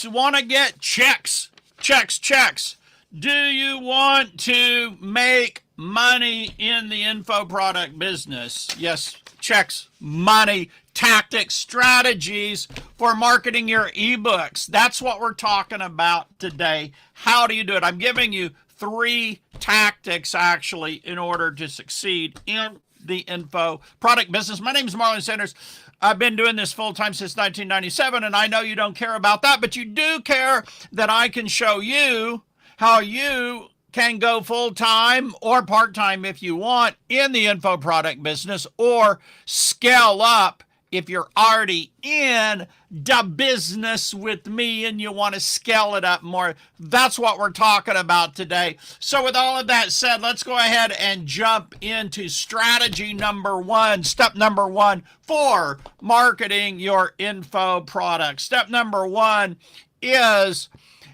want to get checks? Checks. Do you want to make money in the info product business? Yes, checks, money, tactics, strategies for marketing your ebooks. That's what we're talking about today. How do you do it? I'm giving you 3 tactics actually in order to succeed in the info product business. My name is Marlon Sanders. I've been doing this full-time since 1997, and I know you don't care about that, but you do care that I can show you how you can go full-time or part-time if you want in the info product business, or scale up if you're already in the business with me and you want to scale it up more. That's what we're talking about today. So with all of that said, let's go ahead and jump into strategy number 1, step number 1 for marketing your info product. Step number 1 is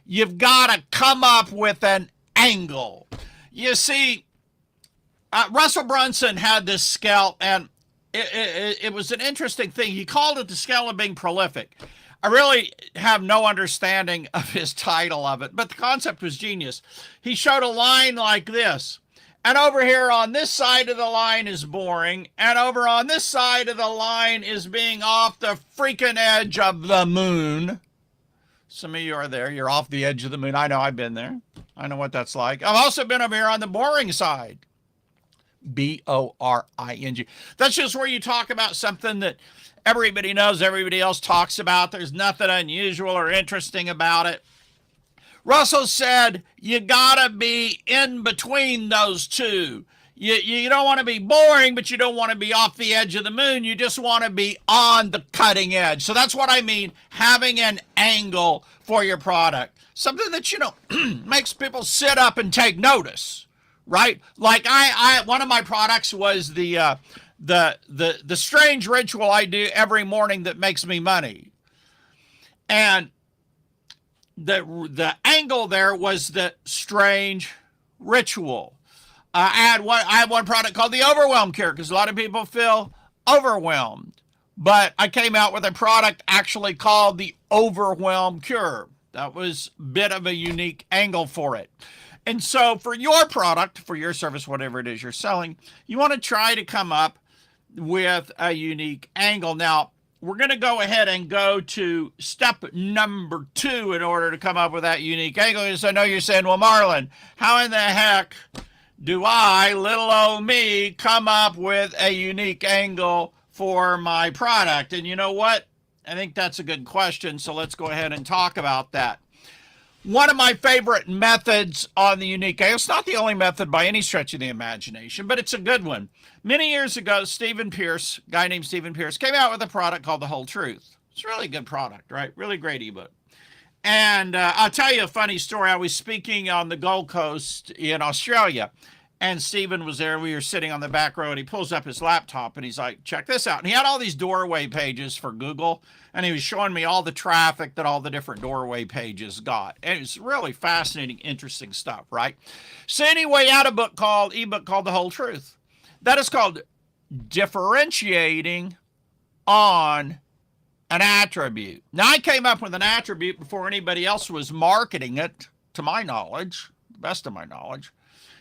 you've got to come up with an angle. You see, Russell Brunson had this scale, and it was an interesting thing. He called it the scale of being prolific. I really have no understanding of his title of it, but the concept was genius. He showed a line like this, and over here on this side of the line is boring, and over on this side of the line is being off the freaking edge of the moon. Some of you are there. You're off the edge of the moon. I know, I've been there. I know what that's like. I've also been over here on the boring side. B-O-R-I-N-G. That's just where you talk about something that everybody knows, everybody else talks about. There's nothing unusual or interesting about it. Russell said, you gotta be in between those two. You don't want to be boring, but you don't want to be off the edge of the moon. You just want to be on the cutting edge. So that's what I mean, having an angle for your product. Something that, makes people sit up and take notice. Right? Like one of my products was the strange ritual I do every morning that makes me money. And the angle there was the strange ritual. I had one product called the Overwhelm Cure, because a lot of people feel overwhelmed. But I came out with a product actually called the Overwhelm Cure. That was a bit of a unique angle for it. And so for your product, for your service, whatever it is you're selling, you want to try to come up with a unique angle. Now, we're going to go ahead and go to step number 2 in order to come up with that unique angle. Because I know you're saying, well, Marlon, how in the heck do I, little old me, come up with a unique angle for my product? And you know what? I think that's a good question. So let's go ahead and talk about that. One of my favorite methods on the unique angle, it's not the only method by any stretch of the imagination, but it's a good one. Many years ago, a guy named Stephen Pierce, came out with a product called The Whole Truth. It's a really good product, right? Really great ebook. And I'll tell you a funny story. I was speaking on the Gold Coast in Australia, and Stephen was there. We were sitting on the back row, and he pulls up his laptop, and he's like, check this out. And he had all these doorway pages for Google, and he was showing me all the traffic that all the different doorway pages got. And it was really fascinating, interesting stuff, right? So anyway, I had an ebook called The Whole Truth. That is called differentiating on an attribute. Now, I came up with an attribute before anybody else was marketing it, to my knowledge, the best of my knowledge.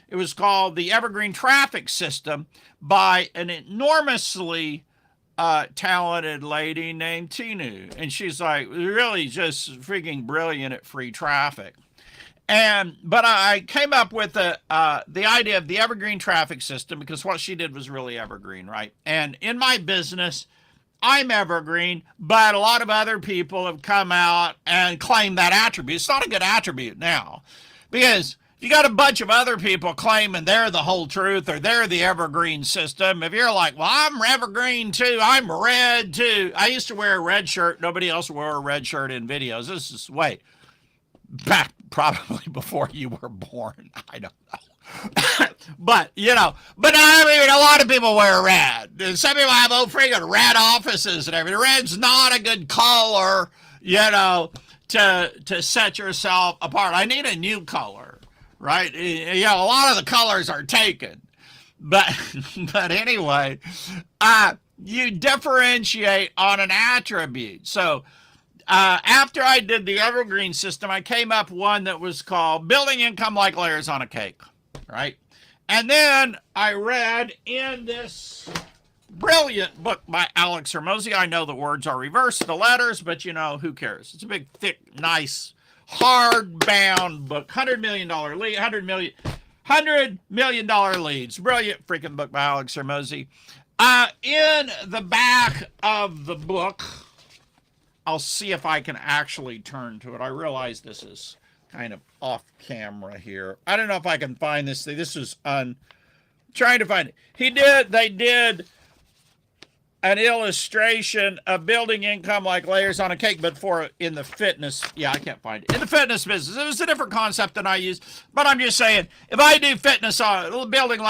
It was called the Evergreen Traffic System by an enormously talented lady named Tinu. And she's like really just freaking brilliant at free traffic. But I came up with the idea of the Evergreen Traffic System because what she did was really evergreen, right? And in my business, I'm evergreen, but a lot of other people have come out and claimed that attribute. It's not a good attribute now, because you got a bunch of other people claiming they're the whole truth or they're the evergreen system. If you're like, well, I'm evergreen too, I'm red too. I used to wear a red shirt. Nobody else wore a red shirt in videos. This is way back probably before you were born. I don't know. but I mean, a lot of people wear red. Some people have old freaking red offices and everything. Red's not a good color, to set yourself apart. I need a new color, right? A lot of the colors are taken. But anyway, you differentiate on an attribute. So after I did the evergreen system, I came up with one that was called Building Income Like Layers on a Cake, right? And then I read in this brilliant book by Alex Hormozi. I know the words are reversed, the letters, but you know, who cares? It's a big, thick, nice, hardbound book, $100 million lead, $100 million leads. Brilliant freaking book by Alex Hormozi. In the back of the book, I'll see if I can actually turn to it. I realize this is kind of off camera here. I don't know if I can find this thing. This is trying to find it. They did an illustration of building income like layers on a cake, but in the fitness, yeah, I can't find it. In the fitness business, it was a different concept than I used, but I'm just saying, if I do fitness on building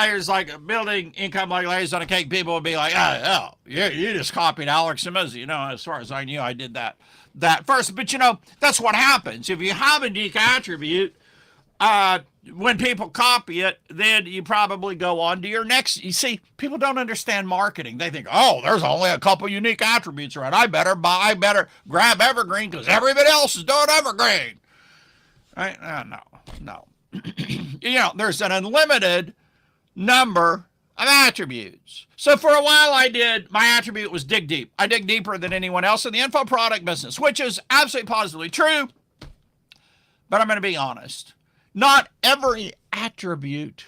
income like layers on a cake, people would be like, oh, you just copied Alex Hormozi. You know, as far as I knew, I did that first. But you know, that's what happens. If you have a unique attribute, when people copy it, then you probably go on to your next. You see, people don't understand marketing. They think, oh, there's only a couple unique attributes, right? I better grab evergreen because everybody else is doing evergreen. Right? No. You know, there's an unlimited number of attributes. So for a while my attribute was dig deep. I dig deeper than anyone else in the info product business, which is absolutely positively true. But I'm going to be honest. Not every attribute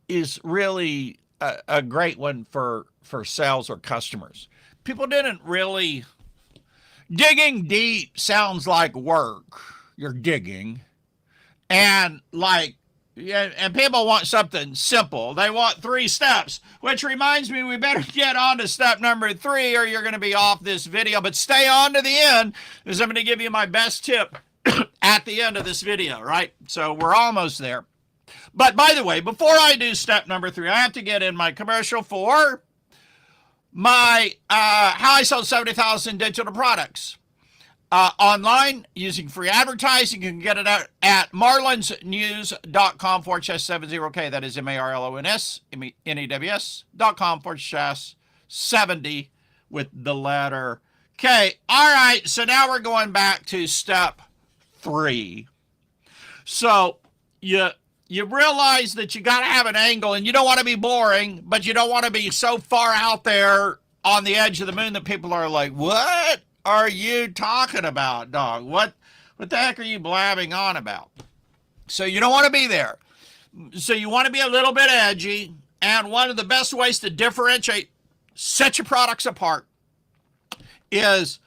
is really a great one for sales or customers. People didn't really. Digging deep sounds like work. You're digging. And people want something simple. They want 3 steps, which reminds me we better get on to step number 3 or you're going to be off this video. But stay on to the end because I'm going to give you my best tip at the end of this video, right? So we're almost there. But by the way, before I do step number 3, I have to get in my commercial for my how I sold 70,000 digital products online using free advertising. You can get it out at marlonsnews.com/70K. That is marlonsnews.com/70 with the letter K. All right, so now we're going back to step 3. So you realize that you got to have an angle and you don't want to be boring, but you don't want to be so far out there on the edge of the moon that people are like, what are you talking about, dog? What the heck are you blabbing on about? So you don't want to be there. So you want to be a little bit edgy. And one of the best ways to differentiate, set your products apart, is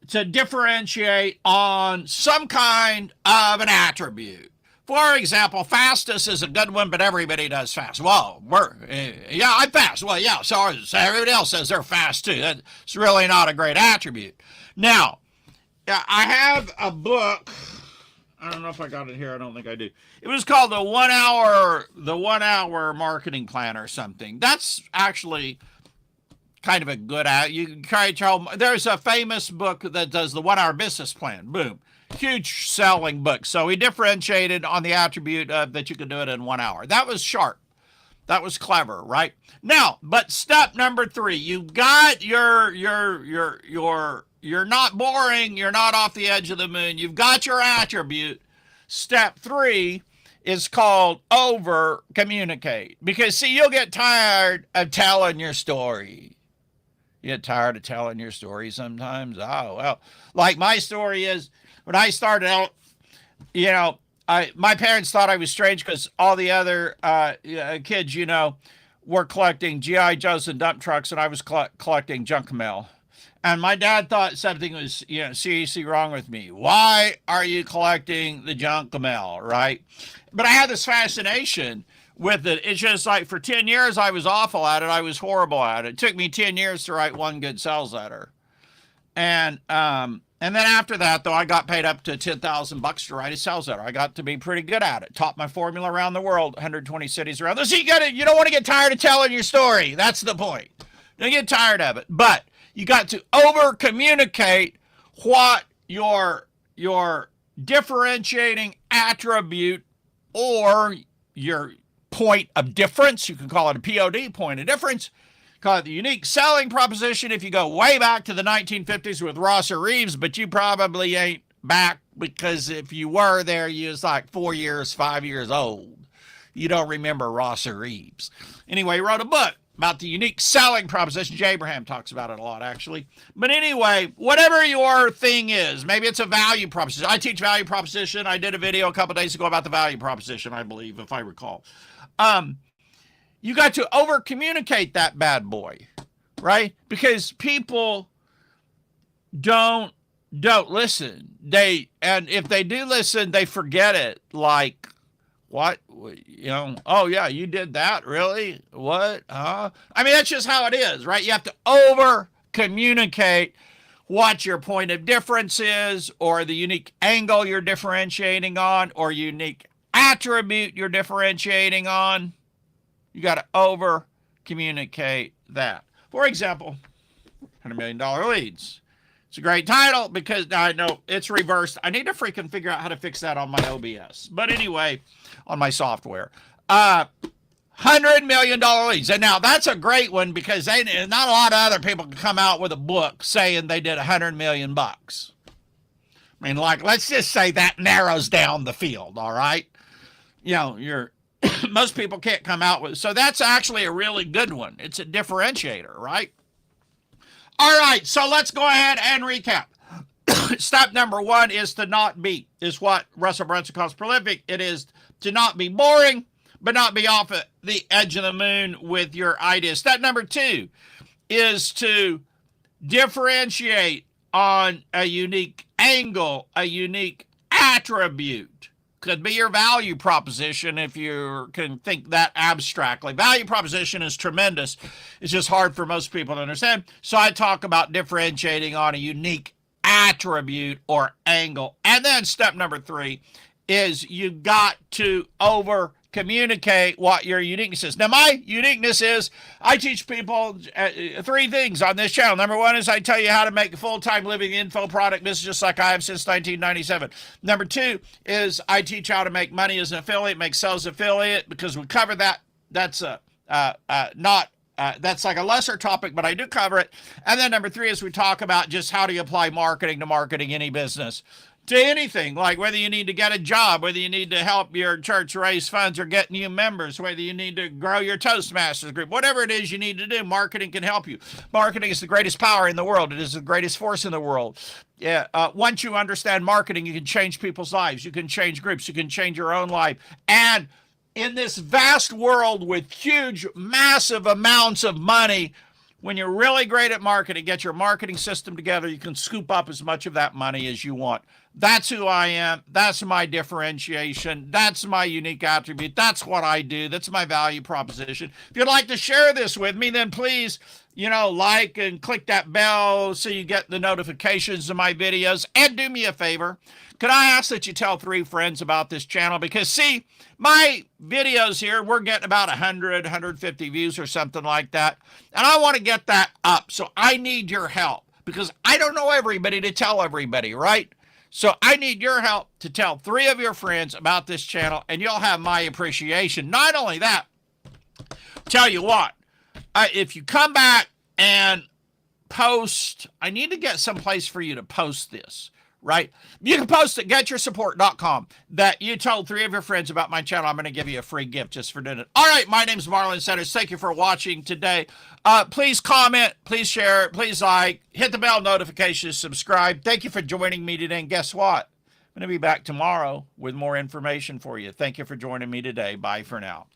to differentiate on some kind of an attribute. For example, fastest is a good one, but everybody does fast. Well, I'm fast. Well, yeah, so everybody else says they're fast too. That's really not a great attribute. Now, I have a book. I don't know if I got it here. I don't think I do. It was called the 1 hour marketing plan or something. That's actually kind of a good you can try to tell. There's a famous book that does the 1 hour business plan. Boom. Huge selling book. So he differentiated on the attribute that you could do it in 1 hour. That was sharp. That was clever, right? Now, but step number 3, you got you're not boring, you're not off the edge of the moon. You've got your attribute. Step 3 is called over communicate. Because see, you'll get tired of telling your story. You get tired of telling your story sometimes. Oh, well, like my story is when I started out, you know, my parents thought I was strange because all the other kids, you know, were collecting GI Joes and dump trucks, and I was collecting junk mail. And my dad thought something was, you know, seriously wrong with me. Why are you collecting the junk mail, right? But I had this fascination with it. It's just like for 10 years I was awful at it. I was horrible at it. It took me 10 years to write one good sales letter. And then after that, though, I got paid up to $10,000 to write a sales letter. I got to be pretty good at it. Taught my formula around the world, 120 cities around. So you don't want to get tired of telling your story. That's the point. Don't get tired of it. But you got to over communicate what your differentiating attribute or your point of difference. You can call it a POD, point of difference. call it the unique selling proposition if you go way back to the 1950s with Rosser Reeves, but you probably ain't back, because if you were there, you was like 4 years, 5 years old. You don't remember Rosser Reeves. Anyway, he wrote a book about the unique selling proposition. Jay Abraham talks about it a lot, actually. But anyway, whatever your thing is, maybe it's a value proposition. I teach value proposition. I did a video a couple days ago about the value proposition, I believe, if I recall. You got to over communicate that bad boy, right? Because people don't listen. And if they do listen, they forget it. Like, what? Oh yeah, you did that? Really? What? I mean, that's just how it is, right? You have to over communicate what your point of difference is, or the unique angle you're differentiating on, or unique attribute you're differentiating on. You got to over communicate that. For example, $100 million leads. It's a great title because I know it's reversed. I need to freaking figure out how to fix that on my OBS. But anyway, on my software. $100 million leads. And now that's a great one because not a lot of other people can come out with a book saying they did $100 million bucks. I mean, like, let's just say that narrows down the field, all right? Most people can't come out with, so that's actually a really good one. It's a differentiator, right? All right, so let's go ahead and recap. Step number one is is what Russell Brunson calls prolific. It is to not be boring, but not be off at the edge of the moon with your ideas. Step number two is to differentiate on a unique angle, a unique attribute. Could be your value proposition if you can think that abstractly. Value proposition is tremendous. It's just hard for most people to understand. So I talk about differentiating on a unique attribute or angle. And then step number three is you got to over communicate what your uniqueness is. Now, my uniqueness is I teach people three things on this channel. Number one is I tell you how to make a full-time living info product business just like I have since 1997. Number two is I teach how to make money as an affiliate, make sales affiliate, because we cover that. That's that's like a lesser topic, but I do cover it. And then number three is we talk about just how do you apply marketing to marketing any business. To anything, like whether you need to get a job, whether you need to help your church raise funds or get new members, whether you need to grow your Toastmasters group, whatever it is you need to do, marketing can help you. Marketing is the greatest power in the world. It is the greatest force in the world. Yeah. Once you understand marketing, you can change people's lives. You can change groups. You can change your own life. And in this vast world with huge, massive amounts of money, when you're really great at marketing, get your marketing system together, you can scoop up as much of that money as you want. That's who I am. That's my differentiation. That's my unique attribute. That's what I do. That's my value proposition. If you'd like to share this with me, then please, like and click that bell so you get the notifications of my videos. And do me a favor. Could I ask that you tell 3 friends about this channel? Because, see, my videos here, we're getting about 100, 150 views or something like that. And I want to get that up. So I need your help because I don't know everybody to tell everybody, right? So I need your help to tell 3 of your friends about this channel, and you'll have my appreciation. Not only that, tell you what, if you come back and post, I need to get some place for you to post this, right? You can post at getyoursupport.com that you told 3 of your friends about my channel. I'm going to give you a free gift just for doing it. All right, my name's Marlon Sanders. Thank you for watching today. Please comment, please share, please like, hit the bell notifications, subscribe. Thank you for joining me today. And guess what? I'm going to be back tomorrow with more information for you. Thank you for joining me today. Bye for now.